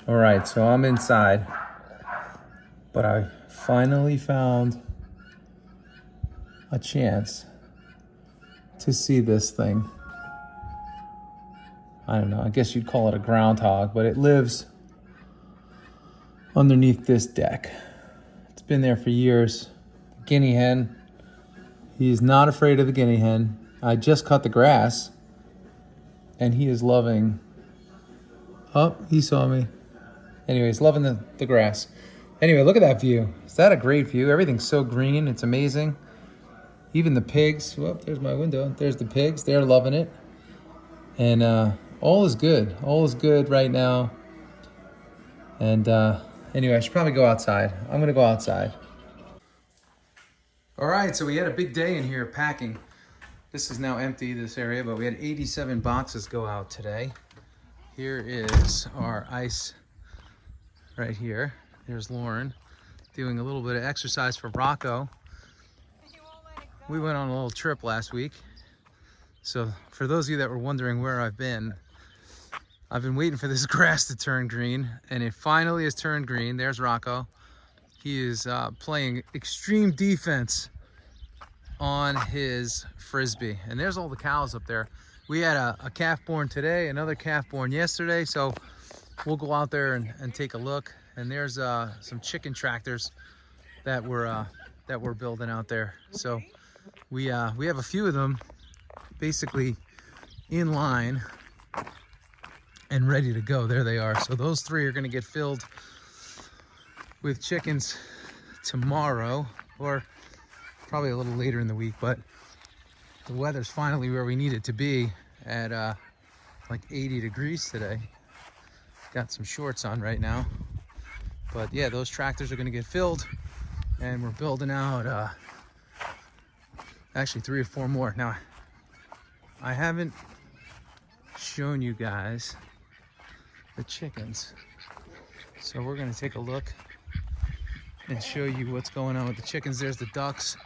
All right, so I'm inside, but I finally found a chance to see this thing. I don't know, I guess you'd call it a groundhog, but it lives underneath this deck. It's been there for years. The guinea hen. He's not afraid of the guinea hen. I just cut the grass, and he is loving... Oh, he saw me. Anyway, he's loving the grass. Anyway, look at that view. Is that a great view? Everything's so green. It's amazing. Even the pigs. Well, there's my window. There's the pigs. They're loving it. And all is good. All is good right now. And anyway, I should probably go outside. I'm going to go outside. All right, so we had a big day in here packing. This is now empty, this area, but we had 87 boxes go out today. Here is our ice right here. There's Lauren doing a little bit of exercise for Rocco. We went on a little trip last week. So for those of you that were wondering where I've been waiting for this grass to turn green, and it finally has turned green. There's Rocco. He is playing extreme defense on his Frisbee. And there's all the cows up there. We had a calf born today, another calf born yesterday, so we'll go out there and take a look. And there's some chicken tractors that we're building out there. So we have a few of them basically in line and ready to go. There they are. So those three are going to get filled with chickens tomorrow, or probably a little later in the week. But the weather's finally where we need it to be at like 80 degrees today. Got some shorts on right now, but yeah, those tractors are going to get filled, and we're building out actually 3 or 4 more. Now, I haven't shown you guys the chickens, so we're going to take a look and show you what's going on with the chickens. There's the ducks.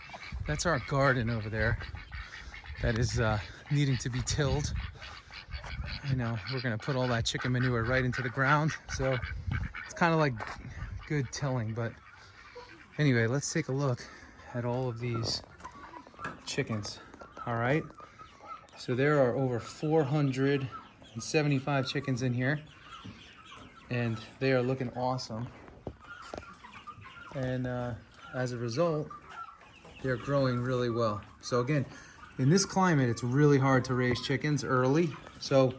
That's our garden over there that is needing to be tilled. You know, we're gonna put all that chicken manure right into the ground, so it's kind of like good tilling. But anyway, let's take a look at all of these chickens. All right, so there are over 475 chickens in here, and they are looking awesome. And as a result, they're growing really well. So again, in this climate, it's really hard to raise chickens early. So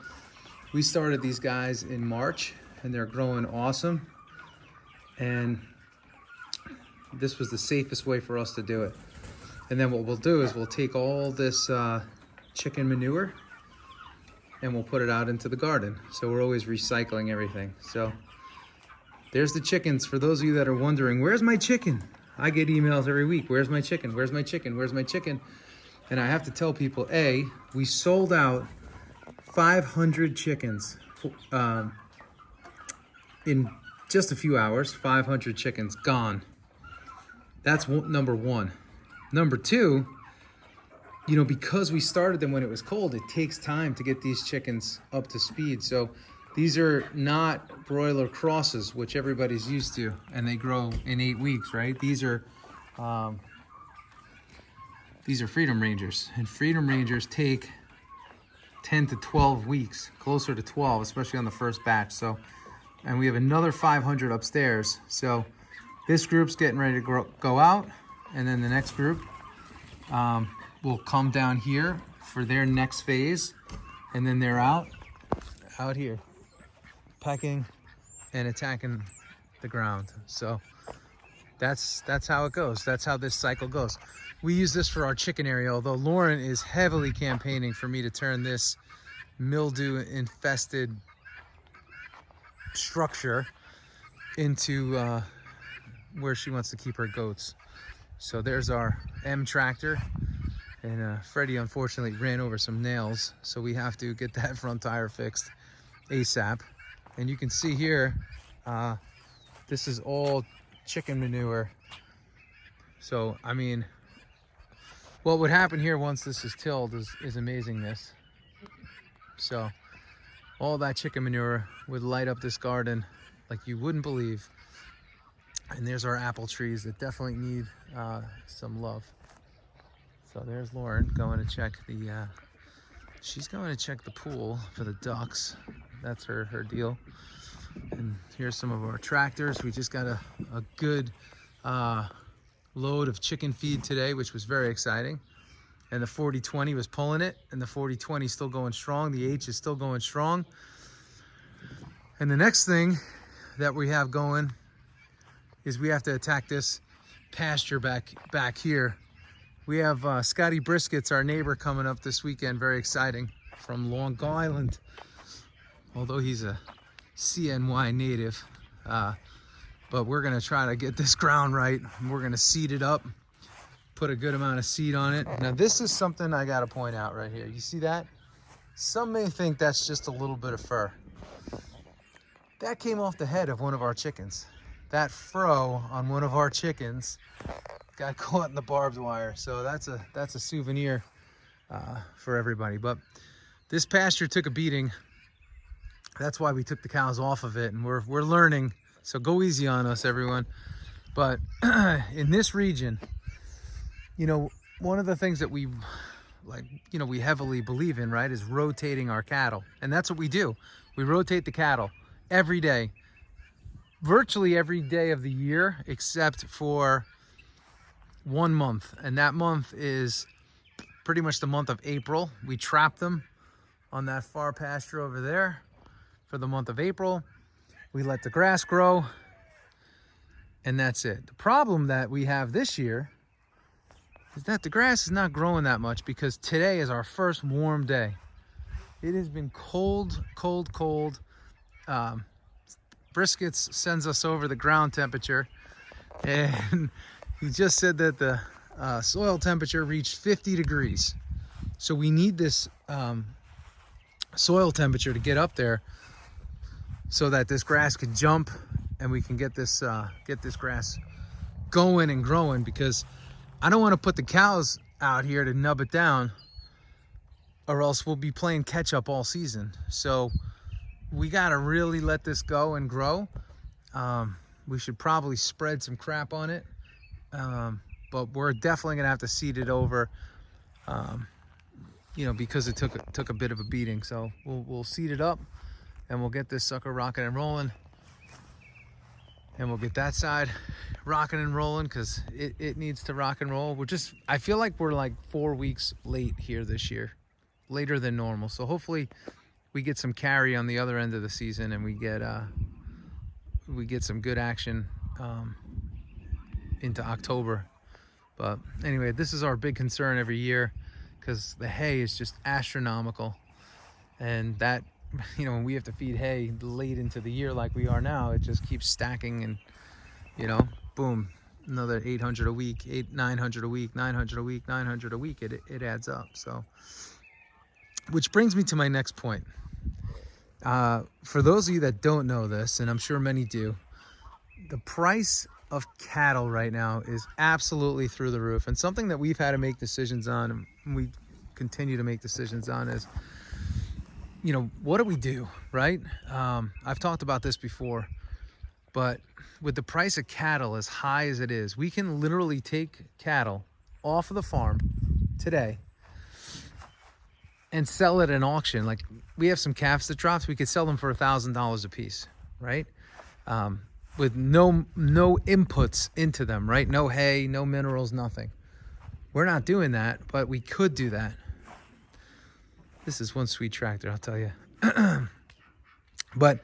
we started these guys in March, and they're growing awesome. And this was the safest way for us to do it. And then what we'll do is we'll take all this chicken manure and we'll put it out into the garden. So we're always recycling everything. So there's the chickens. For those of you that are wondering, where's my chicken? I get emails every week. Where's my chicken? Where's my chicken? Where's my chicken? And I have to tell people, A, we sold out 500 chickens in just a few hours. 500 chickens gone. That's number one. Number two, you know, because we started them when it was cold, it takes time to get these chickens up to speed. So these are not broiler crosses, which everybody's used to, and they grow in 8 weeks, right? These are Freedom Rangers, and Freedom Rangers take 10 to 12 weeks, closer to 12, especially on the first batch. So, and we have another 500 upstairs. So this group's getting ready to go out, and then the next group will come down here for their next phase, and then they're out here, pecking and attacking the ground. So that's how it goes. That's how this cycle goes. We use this for our chicken area, although Lauren is heavily campaigning for me to turn this mildew-infested structure into where she wants to keep her goats. So there's our M tractor, and Freddie unfortunately ran over some nails, so we have to get that front tire fixed ASAP. And you can see here, this is all chicken manure. So, I mean, what would happen here once this is tilled is amazingness. So all that chicken manure would light up this garden like you wouldn't believe. And there's our apple trees that definitely need some love. So there's Lauren going to check the, she's going to check the pool for the ducks. That's her deal. And here's some of our tractors. We just got a good load of chicken feed today, which was very exciting. And the 40-20 was pulling it, and the 40-20 is still going strong. The H is still going strong. And the next thing that we have going is we have to attack this pasture back here. We have Scotty Brisket's, our neighbor, coming up this weekend. Very exciting, from Long Island. Although he's a CNY native. But we're gonna try to get this ground right. We're gonna seed it up, put a good amount of seed on it. Now this is something I gotta point out right here. You see that? Some may think that's just a little bit of fur. That came off the head of one of our chickens. That fro on one of our chickens got caught in the barbed wire. So that's a souvenir for everybody. But this pasture took a beating. That's why we took the cows off of it, and we're learning. So go easy on us, everyone. But in this region, you know, one of the things that we we heavily believe in, right, is rotating our cattle. And that's what we do. We rotate the cattle every day, virtually every day of the year, except for 1 month. And that month is pretty much the month of April. We trap them on that far pasture over there for the month of April. We let the grass grow, and that's it. The problem that we have this year is that the grass is not growing that much because today is our first warm day. It has been cold, cold, cold. Briskets sends us over the ground temperature, and he just said that the soil temperature reached 50 degrees. So we need this soil temperature to get up there so that this grass could jump and we can get this grass going and growing, because I don't want to put the cows out here to nub it down, or else we'll be playing catch up all season. So we got to really let this go and grow. We should probably spread some crap on it, but we're definitely gonna have to seed it over, because it took a bit of a beating. So we'll seed it up, and we'll get this sucker rocking and rolling, and we'll get that side rocking and rolling, because it needs to rock and roll. I feel like we're like 4 weeks late here this year, later than normal. So hopefully we get some carry on the other end of the season, and we get some good action into October. But anyway, this is our big concern every year, because the hay is just astronomical, and that, when we have to feed hay late into the year like we are now, it just keeps stacking, and boom, another 800 a week, 900 a week, 900 a week, 900 a week. It adds up. So, which brings me to my next point. For those of you that don't know this, and I'm sure many do, the price of cattle right now is absolutely through the roof. And something that we've had to make decisions on, and we continue to make decisions on, is, what do we do, right? I've talked about this before, but with the price of cattle as high as it is, we can literally take cattle off of the farm today and sell it at an auction. Like, we have some calves that dropped, we could sell them for $1,000 a piece, right? With no inputs into them, right? No hay, no minerals, nothing. We're not doing that, but we could do that. This is one sweet tractor, I'll tell you. But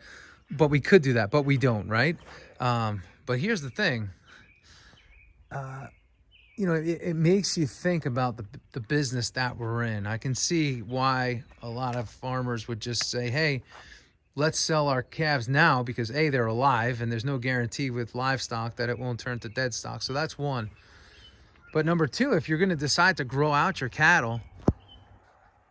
we could do that, but we don't, right? But here's the thing. It makes you think about the business that we're in. I can see why a lot of farmers would just say, hey, let's sell our calves now, because A, they're alive, and there's no guarantee with livestock that it won't turn to dead stock. So that's one. But number two, if you're going to decide to grow out your cattle,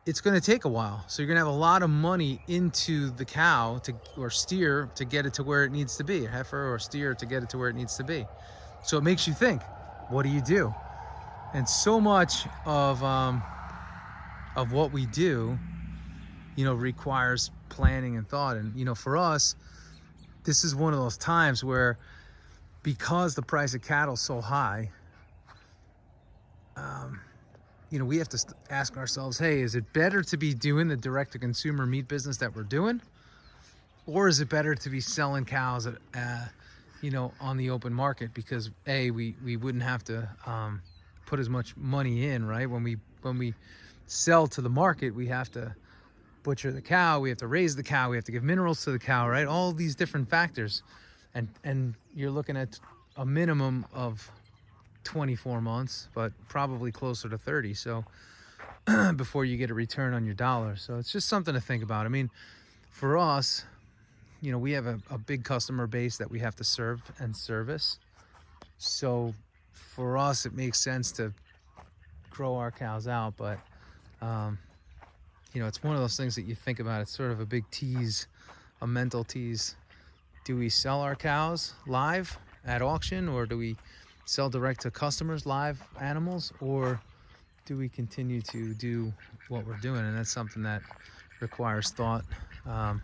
it's going to take a while. So you're going to have a lot of money into the cow or steer to get it to where it needs to be, a heifer or steer to get it to where it needs to be. So it makes you think, what do you do? And so much of what we do, requires planning and thought. And, for us, this is one of those times where, because the price of cattle is so high, you know, we have to ask ourselves, hey, is it better to be doing the direct-to-consumer meat business that we're doing? Or is it better to be selling cows at, you know, on the open market? Because A, we wouldn't have to put as much money in, right? When we sell to the market, we have to butcher the cow, we have to raise the cow, we have to give minerals to the cow, right? All these different factors, and you're looking at a minimum of 24 months, but probably closer to 30, so before you get a return on your dollar. So it's just something to think about. I mean, for us, you know, we have a big customer base that we have to serve and service, so for us it makes sense to grow our cows out. But you know, it's one of those things that you think about. It's sort of a big tease, a mental tease. Do we sell our cows live at auction, or do we sell direct to customers live animals, or do we continue to do what we're doing? And that's something that requires thought. I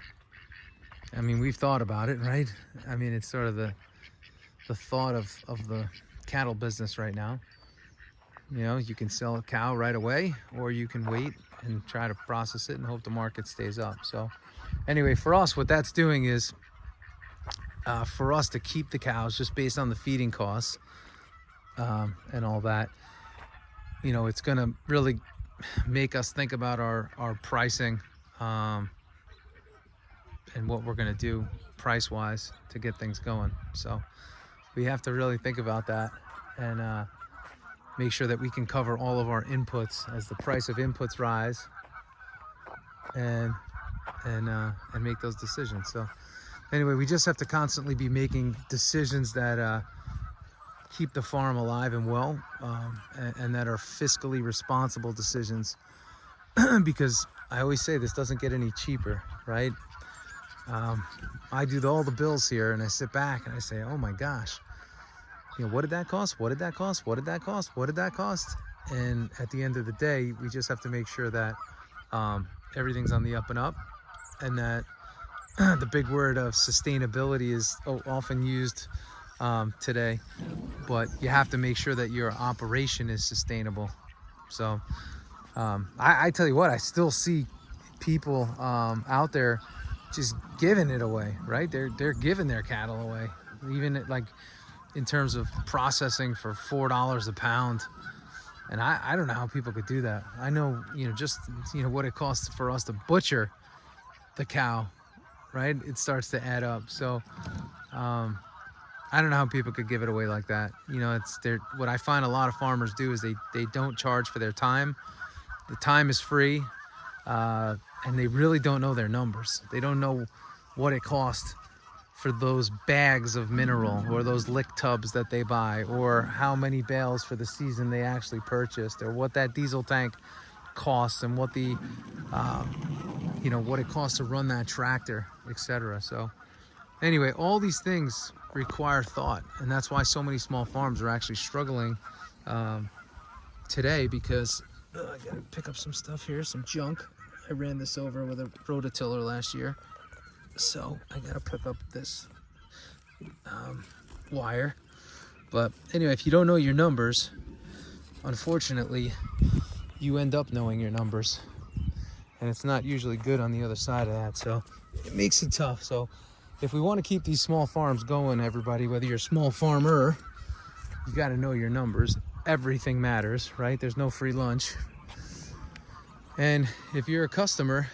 mean, we've thought about it, right? I mean, it's sort of the thought of the cattle business right now. You know, you can sell a cow right away, or you can wait and try to process it and hope the market stays up. So anyway, for us, what that's doing is for us to keep the cows just based on the feeding costs and all that, you know, it's going to really make us think about our pricing and what we're going to do price wise to get things going. So we have to really think about that and make sure that we can cover all of our inputs as the price of inputs rise, and make those decisions. So anyway, we just have to constantly be making decisions that keep the farm alive and well, and that are fiscally responsible decisions, because I always say this doesn't get any cheaper, right? I do all the bills here, and I sit back and I say, oh my gosh, you know, what did that cost? What did that cost? What did that cost? What did that cost? And at the end of the day, we just have to make sure that everything's on the up and up, and that the big word of sustainability is often used today, but you have to make sure that your operation is sustainable. So I tell you what, I still see people out there just giving it away, right? They're giving their cattle away, even like in terms of processing for $4 a pound. And I don't know how people could do that. I know, you know, just, you know, what it costs for us to butcher the cow, right? It starts to add up. So I don't know how people could give it away like that. You know, what I find a lot of farmers do is they don't charge for their time. The time is free, and they really don't know their numbers. They don't know what it costs for those bags of mineral, or those lick tubs that they buy, or how many bales for the season they actually purchased, or what that diesel tank costs, and what the you know, what it costs to run that tractor, etc. So anyway, all these things require thought, and that's why so many small farms are actually struggling today, because I gotta pick up some stuff here, some junk. I ran this over with a rototiller last year, so I gotta pick up this wire. But anyway, if you don't know your numbers, unfortunately, you end up knowing your numbers, and it's not usually good on the other side of that. So it makes it tough. So if we want to keep these small farms going, everybody, whether you're a small farmer, you got to know your numbers. Everything matters, right? There's no free lunch. And if you're a customer,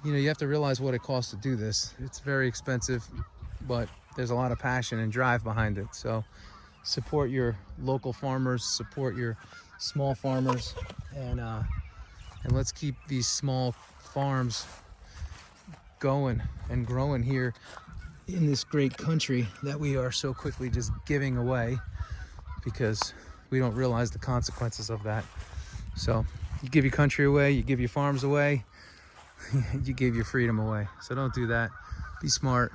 you know, you have to realize what it costs to do this. It's very expensive, but there's a lot of passion and drive behind it. So support your local farmers, support your small farmers, and let's keep these small farms going and growing here in this great country that we are so quickly just giving away, because we don't realize the consequences of that. So you give your country away, you give your farms away, you gave your freedom away. So don't do that. Be smart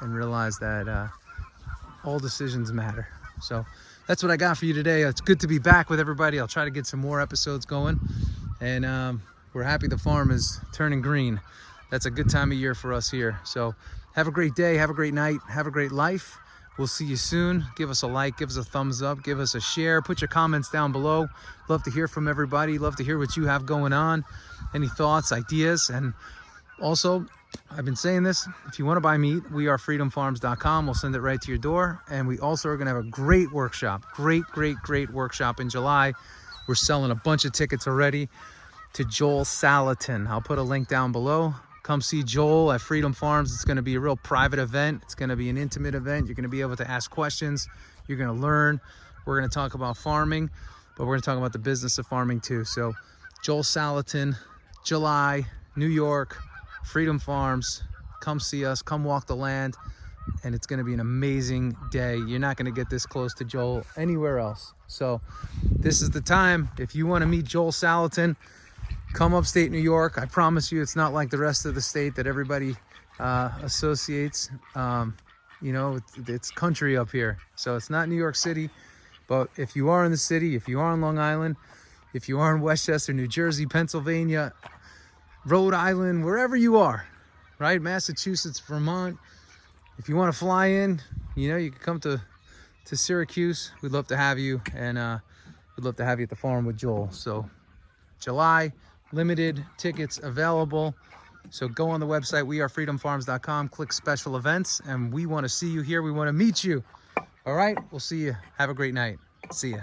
and realize that all decisions matter. So that's what I got for you today. It's good to be back with everybody. I'll try to get some more episodes going, and we're happy the farm is turning green. that's a good time of year for us here. So have a great day, have a great night, have a great life. We'll see you soon. Give us a like, give us a thumbs up, give us a share, put your comments down below. Love to hear from everybody. Love to hear what you have going on, any thoughts, ideas. And also, I've been saying this, if you want to buy meat, we are freedomfarms.com. We'll send it right to your door. And we also are going to have a great workshop, great workshop in July. We're selling a bunch of tickets already to 𝐒𝐿_SALATON. I'll put a link down below. Come see Joel at Freedom Farms. It's going to be a real private event. It's going to be an intimate event. You're going to be able to ask questions. You're going to learn. We're going to talk about farming, but we're going to talk about the business of farming too. So 𝐒𝐿_SALATON, July, New York, Freedom Farms. Come see us. Come walk the land. And it's going to be an amazing day. You're not going to get this close to Joel anywhere else. So this is the time. If you want to meet 𝐒𝐿_SALATON, come upstate New York. I promise you, it's not like the rest of the state that everybody associates. You know, it's country up here. So it's not New York City. But if you are in the city, if you are on Long Island, if you are in Westchester, New Jersey, Pennsylvania, Rhode Island, wherever you are, right? Massachusetts, Vermont. If you want to fly in, you know, you can come to Syracuse. We'd love to have you. And we'd love to have you at the farm with Joel. So July, limited tickets available. So go on the website, wearefreedomfarms.com, click special events, and we want to see you here. We want to meet you. All right, we'll see you. Have a great night. See ya.